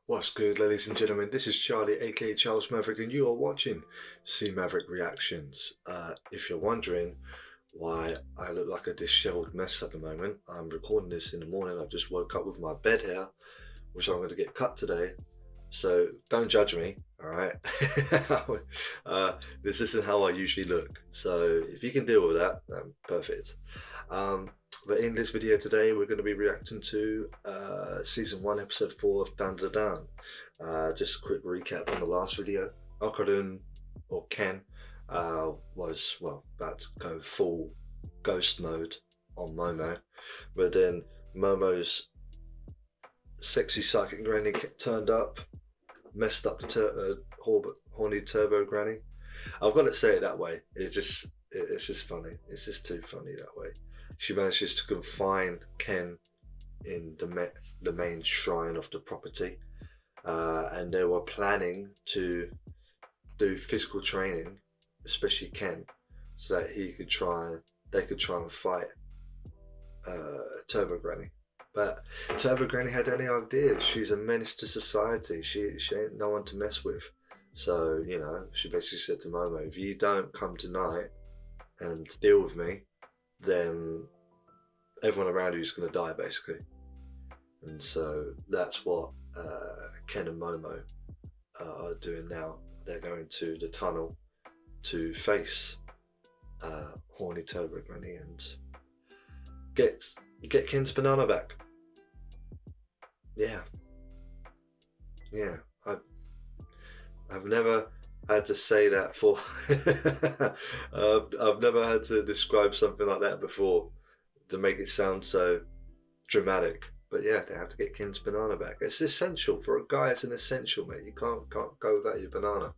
What's good, ladies and gentlemen? This is Charlie, aka Charles Maverick, and you are watching CMaverickReactions. If you're wondering why I look like a disheveled mess at the moment, I'm recording this in the morning. I just woke up with my bed hair, which I'm going to get cut today. So don't judge me, alright? This isn't how I usually look. So if you can deal with that, then perfect. But in this video today, we're going to be reacting to Season 1, Episode 4 of DanDaDan. Just a quick recap on the last video. Okarun, or Ken, was, well, about to go full ghost mode on Momo. But then Momo's sexy psychic granny turned up, messed up the horny turbo granny. I've got to say it that way. It's just funny. It's just too funny that way. She manages to confine Ken in the main shrine of the property, and they were planning to do physical training, especially Ken, so that they could try and fight Turbo Granny. But Turbo Granny had any ideas. She's a menace to society. She ain't no one to mess with. So, you know, she basically said to Momo, if you don't come tonight and deal with me, then everyone around you is going to die, basically. And so that's what Ken and Momo are doing now. They're going to the tunnel to face horny Turbo Granny and get Ken's banana back. Yeah. I've never had to say that for I've never had to describe something like that before to make it sound so dramatic. But yeah, they have to get Ken's banana back. It's essential for a guy. It's an essential, mate. You can't go without your banana.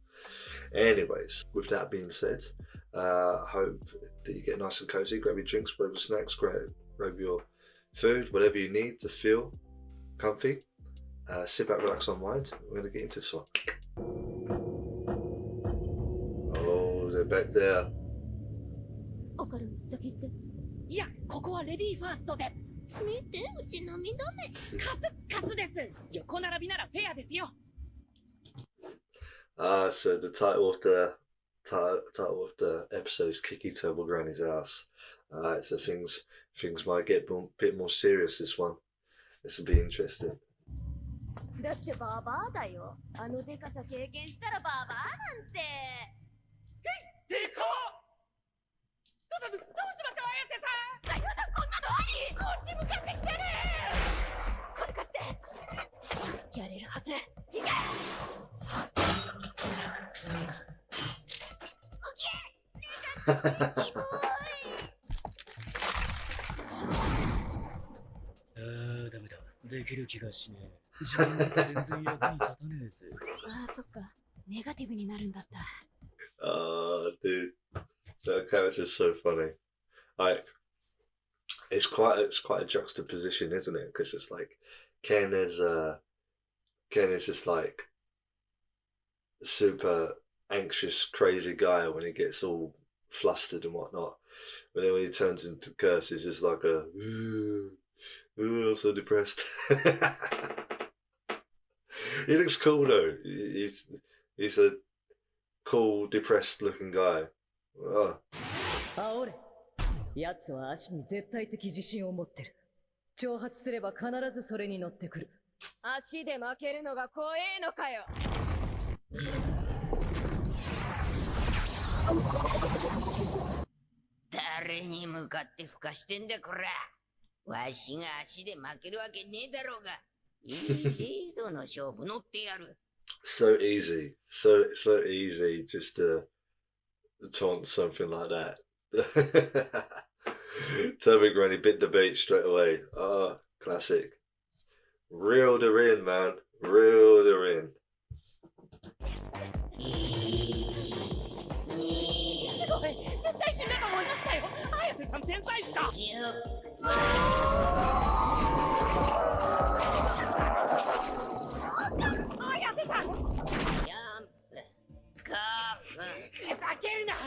Anyways, with that being said, I hope that you get nice and cozy. Grab your drinks, grab your snacks, grab your food, whatever you need to feel comfy. Sit back, relax, unwind. We're going to get into this one. Oh, they're back there. Okarun, 先行って。いや、ここはレディーファーストで。見て、うち涙目。カスです。横並びならフェアですよ。So the title of the episode is Kicky Turbo Granny's House. So things might get a bit more serious this one. This will be interesting. だってバーバーだよ。あのデカさ経験したらバーバーなんて。でかっ！どうしましょう、綾瀬さん。だよだ、こんなのあり。こっち向かってきてね。これ貸して。やれるはず。いけ。オッケー。キモい。ダメだ。できる気がしねえ。自分だって全然役に立たねえぜ。ああ、そっか。ネガティブになるんだった。Dude, that character's so funny. Like, it's quite a juxtaposition, isn't it? Because it's like Ken is just like a super anxious, crazy guy when he gets all flustered and whatnot. But then when he turns into Curse, he's just like a I'm so depressed. He looks cool though. He's a cool, depressed looking guy. Oh. やつは足に絶対的自信を持ってる。挑発すれば必ずそれに乗ってくる。足で負けるのが怖えのかよ。誰に向かってふかしてんだこら。わしが足で負けるわけねえだろうが。いいぜ、その勝負乗ってやる。So easy, so easy just to taunt something like that. Turbo Granny bit the bait straight away. Oh, classic. Reeled her in, man. Reeled her in. すごい、絶対死んだと思いましたよ。綾瀬さん天才っすか。綾瀬さん。ジャンプ、5分。ふざけるな。数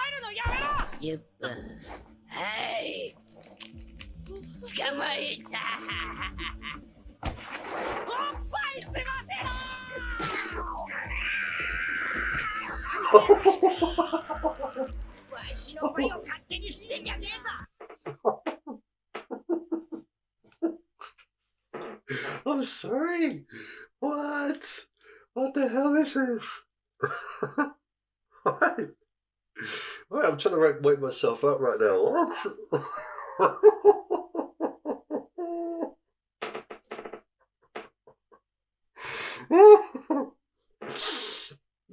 えるのやめろ。10分。はい。捕まえた。おっぱいすませろ。しのふりを勝手にしてんじゃねえぞ。 I'm sorry. What? What the hell is this? Why? Wait, I'm trying to wake myself up right now. What?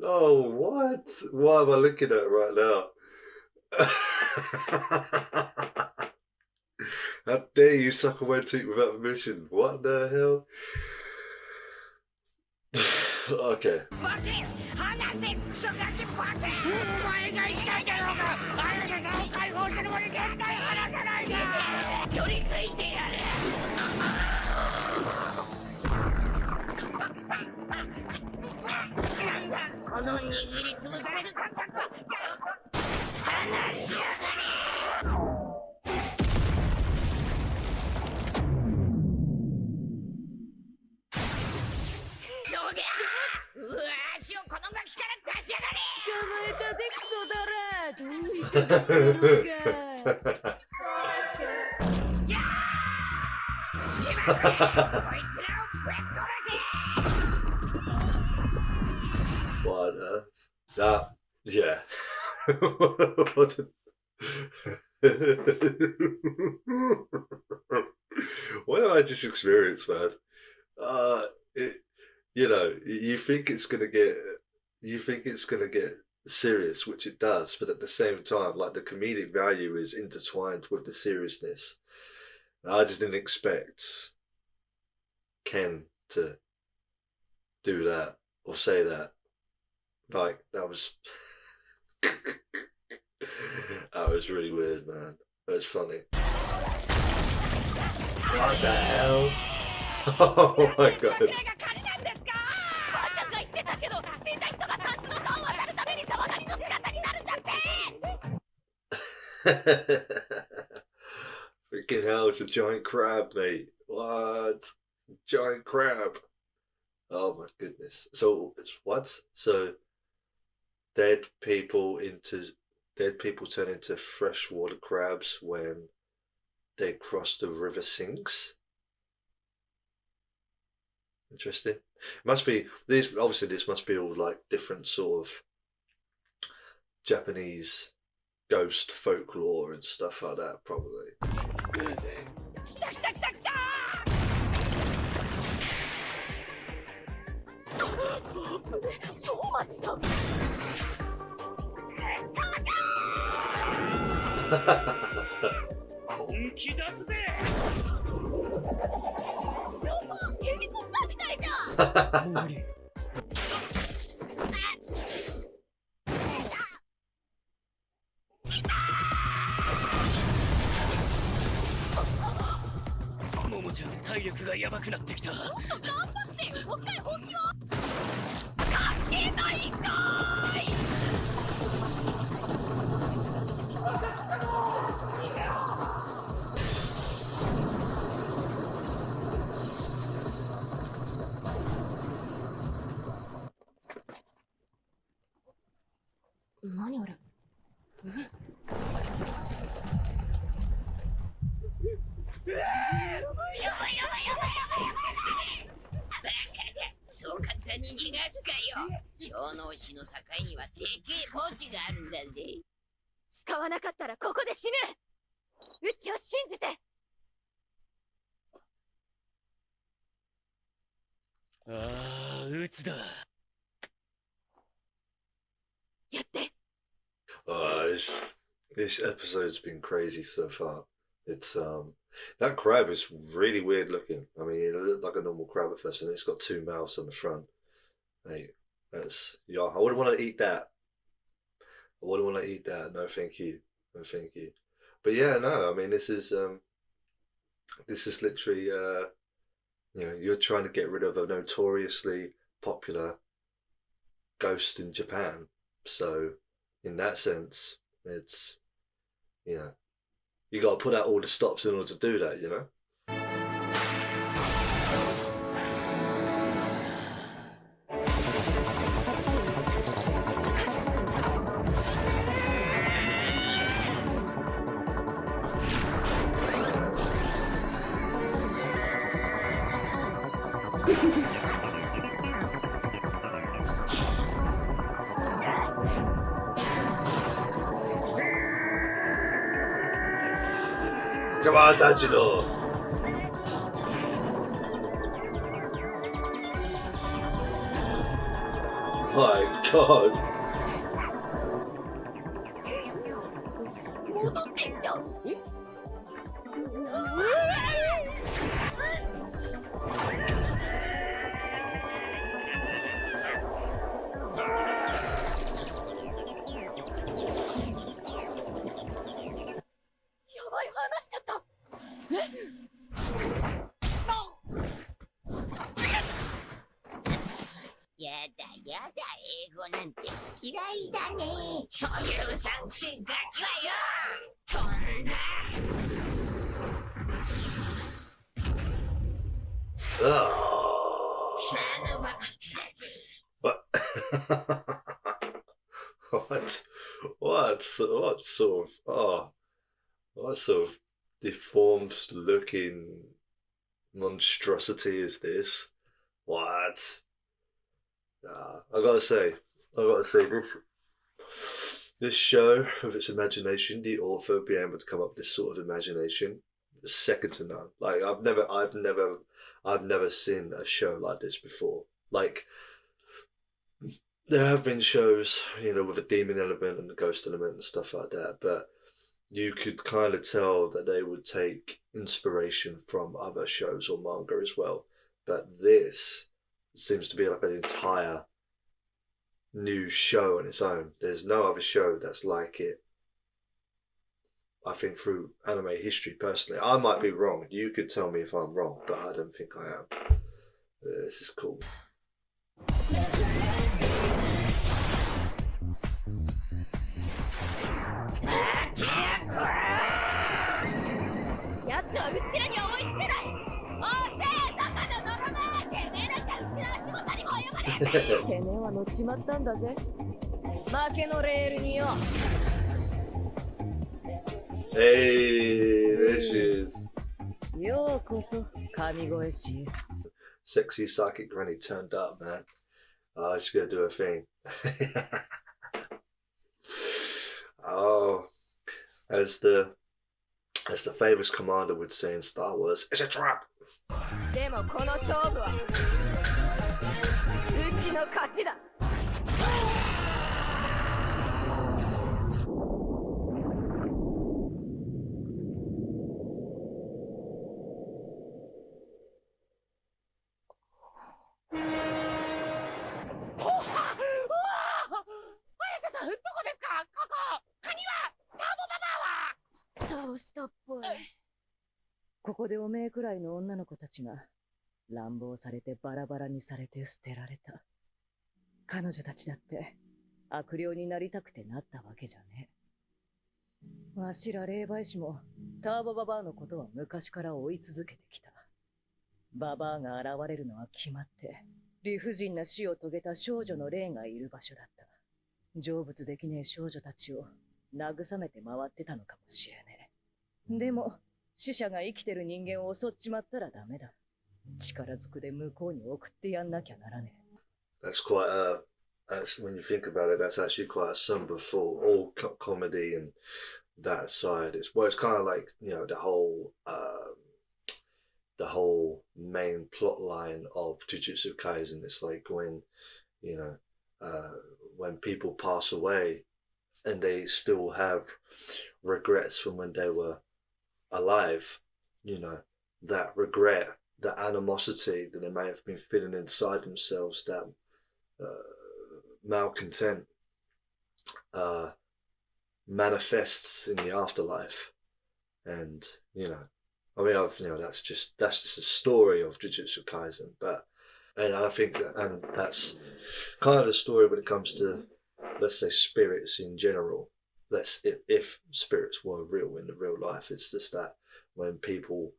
Oh, what? Why am I looking at it right now? How dare you suck away teeth without permission? What the hell? Okay. What that? Yeah. What? What did I just experience, man? You think it's gonna get serious, which it does, but at the same time, like, the comedic value is intertwined with the seriousness. And I just didn't expect Ken to do that or say that. Like, that was that was really weird, man. That was funny. What the hell? Oh my god. Freaking hell, it's a giant crab, mate. What? Giant crab. Oh my goodness. So it's what? So dead people turn into freshwater crabs when they cross the river Styx. Interesting. Must be these. Obviously, this must be all like different sort of Japanese ghost folklore and stuff like that, probably.そう簡単に逃がすかよ。小脳死の境にはでけえ墓地があるんだぜ。使わなかったらここで死ぬ。うちを信じて。ああ、うつだ。やって。This episode's been crazy so far. It's that crab is really weird looking. I mean, it looked like a normal crab at first, and it's got two mouths on the front. Hey, yeah. I wouldn't want to eat that. I wouldn't want to eat that. No, thank you. No, thank you. But yeah, no. I mean, this is literally you're trying to get rid of a notoriously popular ghost in Japan. So in that sense, it's you got to put out all the stops in order to do that, you know. Come on, Tanjiro. My God. 戻ってんじゃん。やばい、話しちゃった。やだやだ、英語なんて嫌いだね。そういう作戦ガキはよ、飛んだ。Oh. さのまま来たぜ。 What? What sort of what sort of deformed looking monstrosity is this? What? I gotta say this show, with its imagination, the author being able to come up with this sort of imagination, is second to none. Like I've never seen a show like this before. Like there have been shows, you know, with a demon element and a ghost element and stuff like that, but you could kind of tell that they would take inspiration from other shows or manga as well. But this seems to be like an entire new show on its own. There's no other show that's like it, I think, through anime history. Personally, I might be wrong. You could tell me if I'm wrong, but I don't think I am. This is cool. やつはうちらには追いつけない。おせえ、どこの泥棒。てめえなんかうちの足元にも及ばねえぜ。てめえは乗っちまったんだぜ。負けのレールによ。Hey, there she is. ようこそ神声師。 Sexy psychic granny turned up, man. Oh, she's gonna do her thing. Oh, as the famous commander would say in Star Wars, it's a trap. でもこの勝負はうちの勝ちだ。どうしたっぽい。ここでおめえくらいの女の子たちが乱暴されてバラバラにされて捨てられた。彼女たちだって悪霊になりたくてなったわけじゃねえ。わしら霊媒師もターボババアのことは昔から追い続けてきた。ババアが現れるのは決まって理不尽な死を遂げた少女の霊がいる場所だった。成仏できねえ少女たちを慰めて回ってたのかもしれねえ。でも死者が生きてる人間を襲っちまったらダメだ。力ずくで向こうに送ってやんなきゃならねえ。 That's quite that's, when you think about it, that's actually quite a somber thought. All comedy and that side. It's kind of like, you know, the whole main plot line of Jujutsu Kaisen. It's like when, you know, when people pass away and they still have regrets from when they were alive, you know, that regret, that animosity that they may have been feeling inside themselves, that malcontent manifests in the afterlife. And, you know, I mean, that's just a story of Jujutsu Kaisen, and I think and that's kind of the story when it comes to, let's say, spirits in general. If spirits were real in the real life, it's just that when people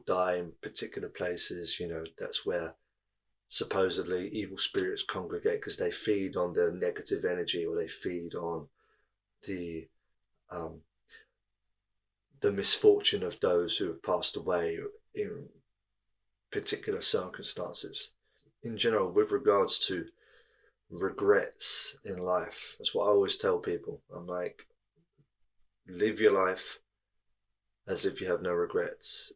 die in particular places, you know, that's where supposedly evil spirits congregate because they feed on the negative energy, or they feed on the misfortune of those who have passed away in particular circumstances. In general, with regards to regrets in life, that's what I always tell people. I'm like, live your life as if you have no regrets.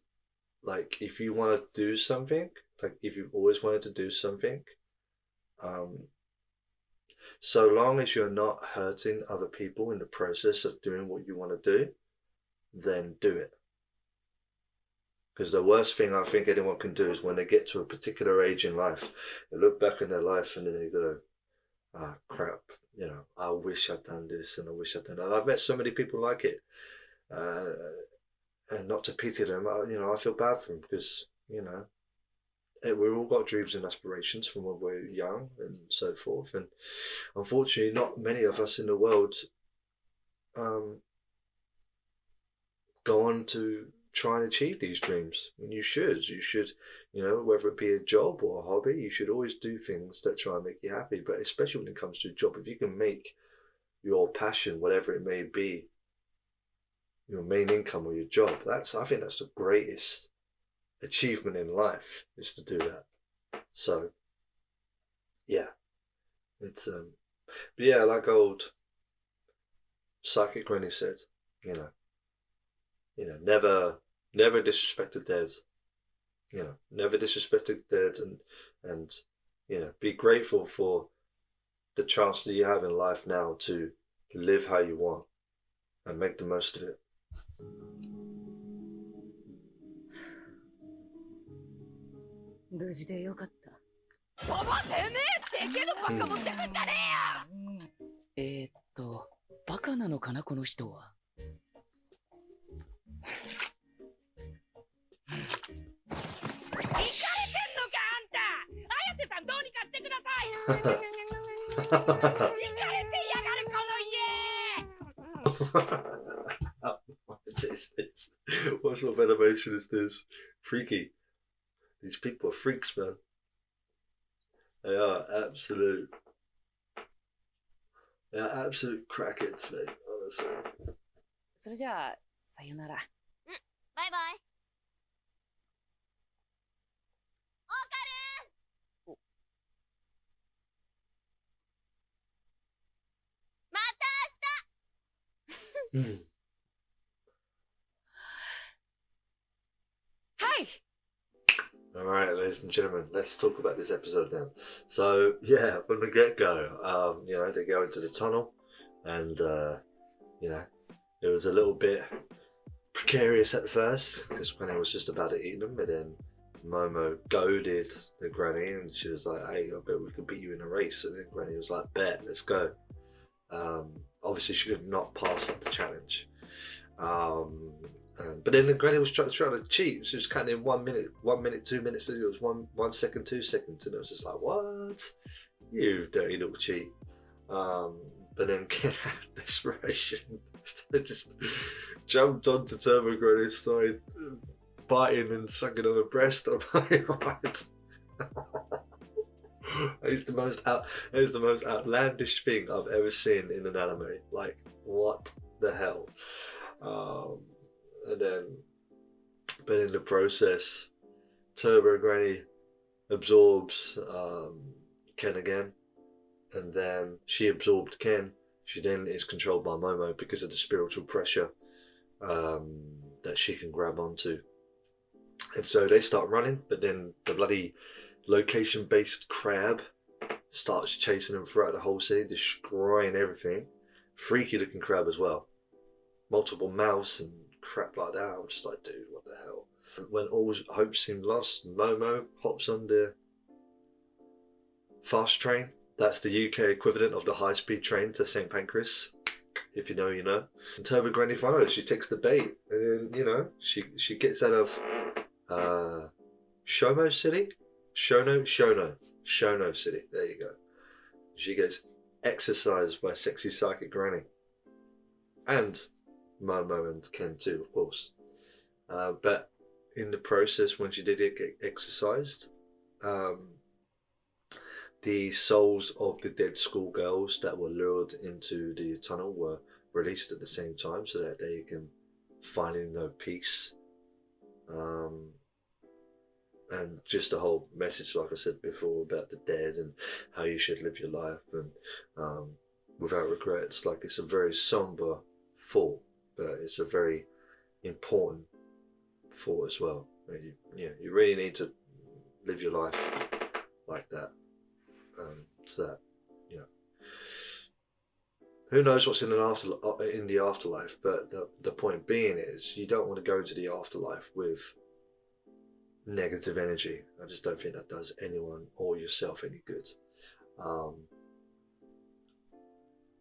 Like, if you want to do something, like if you've always wanted to do something, so long as you're not hurting other people in the process of doing what you want to do, then do it. Because the worst thing I think anyone can do is when they get to a particular age in life, they look back in their life and then they go, ah, crap, you know, I wish I'd done this and I wish I'd done that. And I've met so many people like it. And not to pity them, you know, I feel bad for them because, you know, we've all got dreams and aspirations from when we're young and so forth. And unfortunately, not many of us in the world go on to try and achieve these dreams. And you should, you know, whether it be a job or a hobby, you should always do things that try and make you happy. But especially when it comes to a job, if you can make your passion, whatever it may be, your main income or your job, I think that's the greatest achievement in life, is to do that. So yeah, it's but yeah, like old Psychic Granny said, you know, never disrespect the dead. You know, never disrespect the dead, and you know, be grateful for the chance that you have in life now to live how you want and make the most of it. 無事でよかった。ババてめえ、でけえのばっか持ってくんじゃねえバカなのかなこの人は。えよ。イカれてんのかあんた。綾瀬さんどうにかしてください。イカれてやがるこの家。What is this? What sort of animation is this? Freaky. These people are freaks, man. They are absolute crackheads, mate, honestly. それじゃあ、さよなら。バイバイ。オカルン。また明日。はい。Alright, ladies and gentlemen, let's talk about this episode now. So, yeah, from the get-go, you know, they go into the tunnel and, you know, it was a little bit precarious at first because Granny was just about to eat them, but then Momo goaded the Granny and she was like, hey, I bet we could beat you in a race. And then Granny was like, bet, let's go. Obviously, she could not pass up the challenge. But then the Granny was trying to cheat. She was counting in 1 minute, 2 minutes. It was 1 second, 2 seconds, and it was just like, what? You dirty little cheat. But then Ken had desperation. They just jumped onto Turbo Granny, started biting and sucking on her breast. I'm like, right. It's the most outlandish thing I've ever seen in an anime. Like, what the hell? And then, but in the process, Turbo Granny absorbs Ken again, and then she absorbed Ken. She then is controlled by Momo because of the spiritual pressure that she can grab onto. And so they start running, but then the bloody location-based crab starts chasing them throughout the whole city, destroying everything. Freaky looking crab as well. Multiple mouths and crap like that. I'm just like, dude, what the hell? When all hope seemed lost, Momo hops on the fast train. That's the UK equivalent of the high-speed train to St. Pancras. If you know, you know. And Turbo Granny follows. She takes the bait, and then, you know, she gets out of Shono City? Shono City. There you go. She gets exercised by sexy psychic Granny. And Momo and Ken too, of course. But in the process, when she did get exercised, the souls of the dead schoolgirls that were lured into the tunnel were released at the same time so that they can finally know peace. And just the whole message, like I said before, about the dead and how you should live your life and without regrets. Like, it's a very somber thought, but it's a very important for as well. You really need to live your life like that. So that, who knows what's in the afterlife, but the point being is you don't want to go into the afterlife with negative energy. I just don't think that does anyone or yourself any good.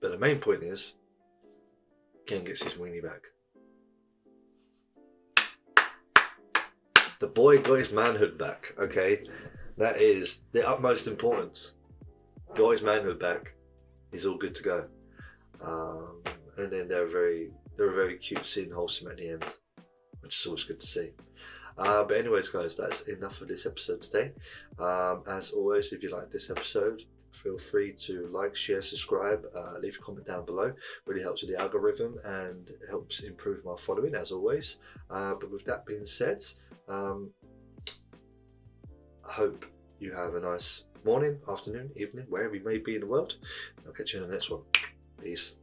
But the main point is Ken gets his weenie back. The boy got his manhood back, okay? That is the utmost importance. Got his manhood back. He's all good to go. And then they're very cutesy and wholesome at the end, which is always good to see. But anyways, guys, that's enough of this episode today. As always, if you like this episode, feel free to like, share, subscribe, leave a comment down below. Really helps with the algorithm and helps improve my following, as always. But with that being said, I hope you have a nice morning, afternoon, evening, wherever you may be in the world. I'll catch you in the next one. Peace.